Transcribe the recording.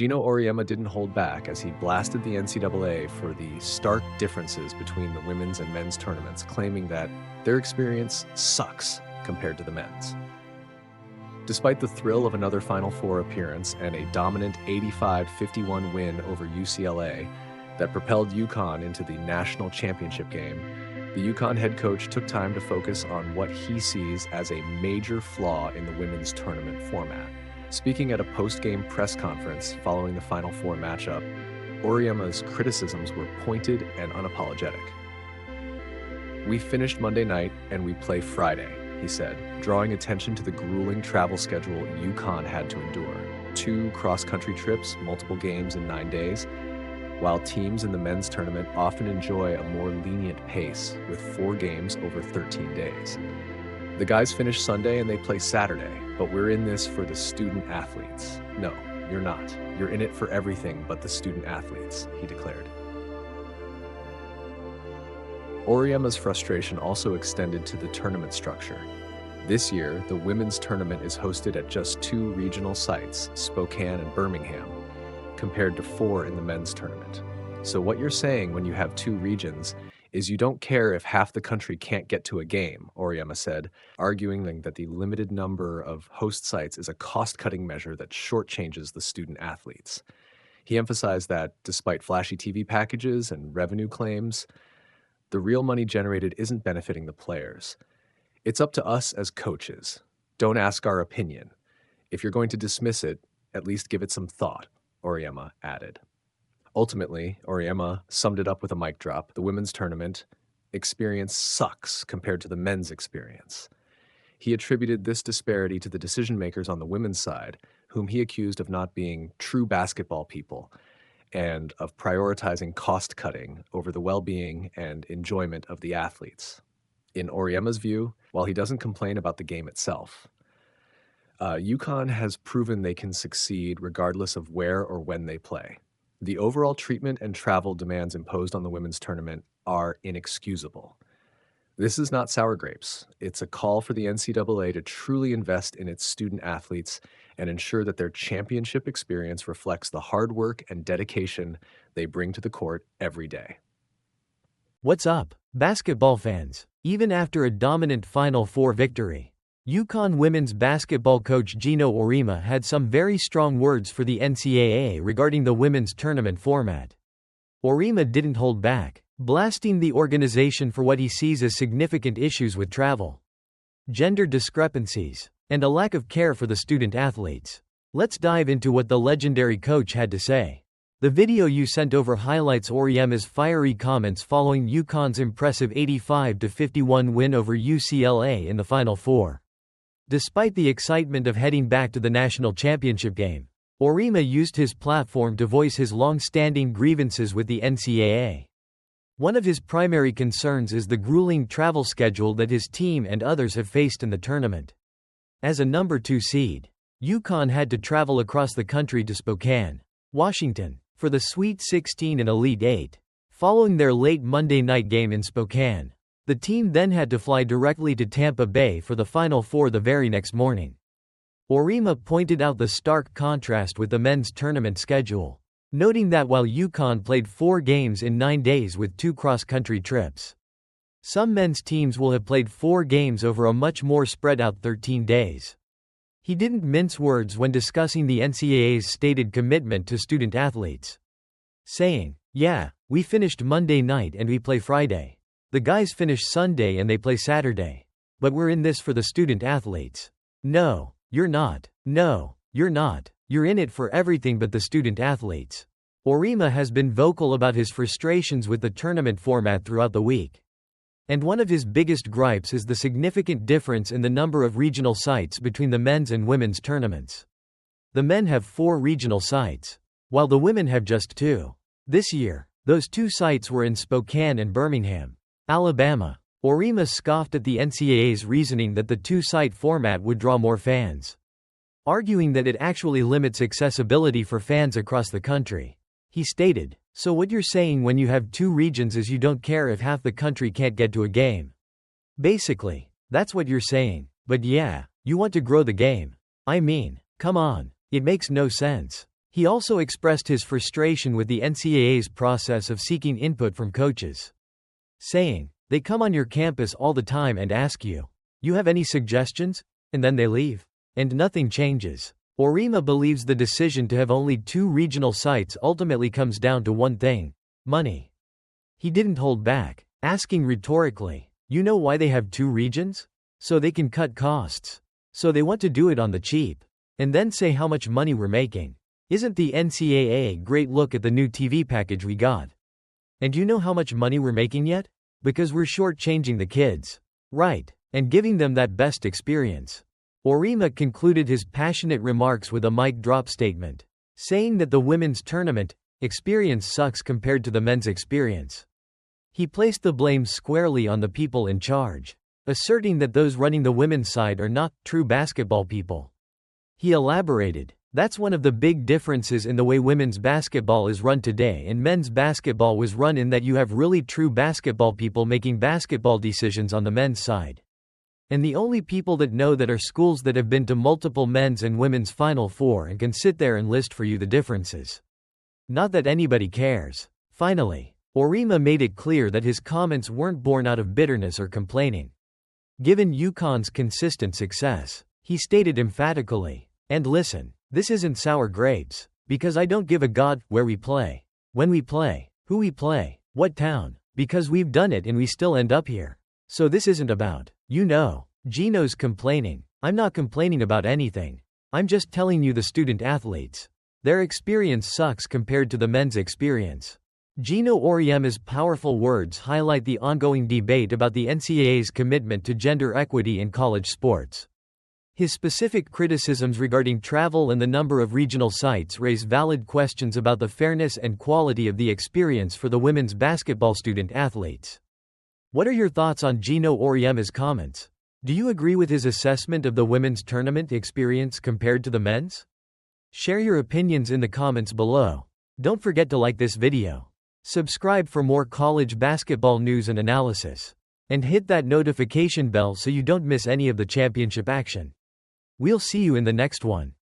Geno Auriemma didn't hold back as he blasted the NCAA for the stark differences between the women's and men's tournaments, claiming that their experience sucks compared to the men's. Despite the thrill of another Final Four appearance and a dominant 85-51 win over UCLA that propelled UConn into the national championship game, the UConn head coach took time to focus on what he sees as a major flaw in the women's tournament format. Speaking at a post-game press conference following the Final Four matchup, Auriemma's criticisms were pointed and unapologetic. "We finished Monday night and we play Friday," he said, drawing attention to the grueling travel schedule UConn had to endure. 2 cross-country trips, multiple games in 9 days, while teams in the men's tournament often enjoy a more lenient pace with 4 games over 13 days. "The guys finish Sunday and they play Saturday, but we're in this for the student athletes." "No, you're not. You're in it for everything but the student athletes," he declared. Auriemma's frustration also extended to the tournament structure. This year, the women's tournament is hosted at just 2 regional sites, Spokane and Birmingham, compared to 4 in the men's tournament. "So what you're saying when you have 2 regions is you don't care if half the country can't get to a game," Auriemma said, arguing that the limited number of host sites is a cost-cutting measure that shortchanges the student athletes. He emphasized that, despite flashy TV packages and revenue claims, the real money generated isn't benefiting the players. "It's up to us as coaches. Don't ask our opinion. If you're going to dismiss it, at least give it some thought," Auriemma added. Ultimately, Auriemma summed it up with a mic drop. The women's tournament experience sucks compared to the men's experience. He attributed this disparity to the decision-makers on the women's side, whom he accused of not being true basketball people and of prioritizing cost-cutting over the well-being and enjoyment of the athletes. In Auriemma's view, while he doesn't complain about the game itself, UConn has proven they can succeed regardless of where or when they play. The overall treatment and travel demands imposed on the women's tournament are inexcusable. This is not sour grapes. It's a call for the NCAA to truly invest in its student athletes and ensure that their championship experience reflects the hard work and dedication they bring to the court every day. What's up, basketball fans? Even after a dominant Final Four victory, UConn women's basketball coach Geno Auriemma had some very strong words for the NCAA regarding the women's tournament format. Auriemma didn't hold back, blasting the organization for what he sees as significant issues with travel, gender discrepancies, and a lack of care for the student athletes. Let's dive into what the legendary coach had to say. The video you sent over highlights Auriemma's fiery comments following UConn's impressive 85-51 win over UCLA in the Final Four. Despite the excitement of heading back to the national championship game, Auriemma used his platform to voice his long-standing grievances with the NCAA. One of his primary concerns is the grueling travel schedule that his team and others have faced in the tournament. As a number 2 seed, UConn had to travel across the country to Spokane, Washington, for the Sweet 16 and Elite 8. Following their late Monday night game in Spokane, the team then had to fly directly to Tampa Bay for the Final Four the very next morning. Auriemma pointed out the stark contrast with the men's tournament schedule, noting that while UConn played 4 games in 9 days with 2 cross-country trips, some men's teams will have played 4 games over a much more spread-out 13 days. He didn't mince words when discussing the NCAA's stated commitment to student athletes, saying, "Yeah, we finished Monday night and we play Friday. The guys finish Sunday and they play Saturday. But we're in this for the student athletes." "No, you're not. No, you're not. You're in it for everything but the student athletes." Auriemma has been vocal about his frustrations with the tournament format throughout the week. And one of his biggest gripes is the significant difference in the number of regional sites between the men's and women's tournaments. The men have 4 regional sites, while the women have just 2. This year, those 2 sites were in Spokane and Birmingham, Alabama. Auriemma scoffed at the NCAA's reasoning that the 2-site format would draw more fans, arguing that it actually limits accessibility for fans across the country. He stated, "So what you're saying when you have 2 regions is you don't care if half the country can't get to a game. Basically, that's what you're saying, but yeah, you want to grow the game. I mean, come on, it makes no sense." He also expressed his frustration with the NCAA's process of seeking input from coaches, saying, "They come on your campus all the time and ask you, 'You have any suggestions?' And then they leave. And nothing changes." Auriemma believes the decision to have only 2 regional sites ultimately comes down to one thing: money. He didn't hold back, asking rhetorically, "You know why they have 2 regions? So they can cut costs. So they want to do it on the cheap. And then say how much money we're making. Isn't the NCAA great? Look at the new TV package we got. And you know how much money we're making yet? Because we're shortchanging the kids. Right. And giving them that best experience." Auriemma concluded his passionate remarks with a mic drop statement, saying that the women's tournament experience sucks compared to the men's experience. He placed the blame squarely on the people in charge, asserting that those running the women's side are not true basketball people. He elaborated, "That's one of the big differences in the way women's basketball is run today and men's basketball was run, in that you have really true basketball people making basketball decisions on the men's side. And the only people that know that are schools that have been to multiple men's and women's Final Four and can sit there and list for you the differences. Not that anybody cares." Finally, Auriemma made it clear that his comments weren't born out of bitterness or complaining. Given UConn's consistent success, he stated emphatically, "And listen, this isn't sour grapes, because I don't give a god where we play, when we play, who we play, what town, because we've done it and we still end up here. So this isn't about, Geno's complaining. I'm not complaining about anything. I'm just telling you the student athletes. Their experience sucks compared to the men's experience." Geno Auriemma's powerful words highlight the ongoing debate about the NCAA's commitment to gender equity in college sports. His specific criticisms regarding travel and the number of regional sites raise valid questions about the fairness and quality of the experience for the women's basketball student athletes. What are your thoughts on Geno Auriemma's comments? Do you agree with his assessment of the women's tournament experience compared to the men's? Share your opinions in the comments below. Don't forget to like this video. Subscribe for more college basketball news and analysis. And hit that notification bell so you don't miss any of the championship action. We'll see you in the next one.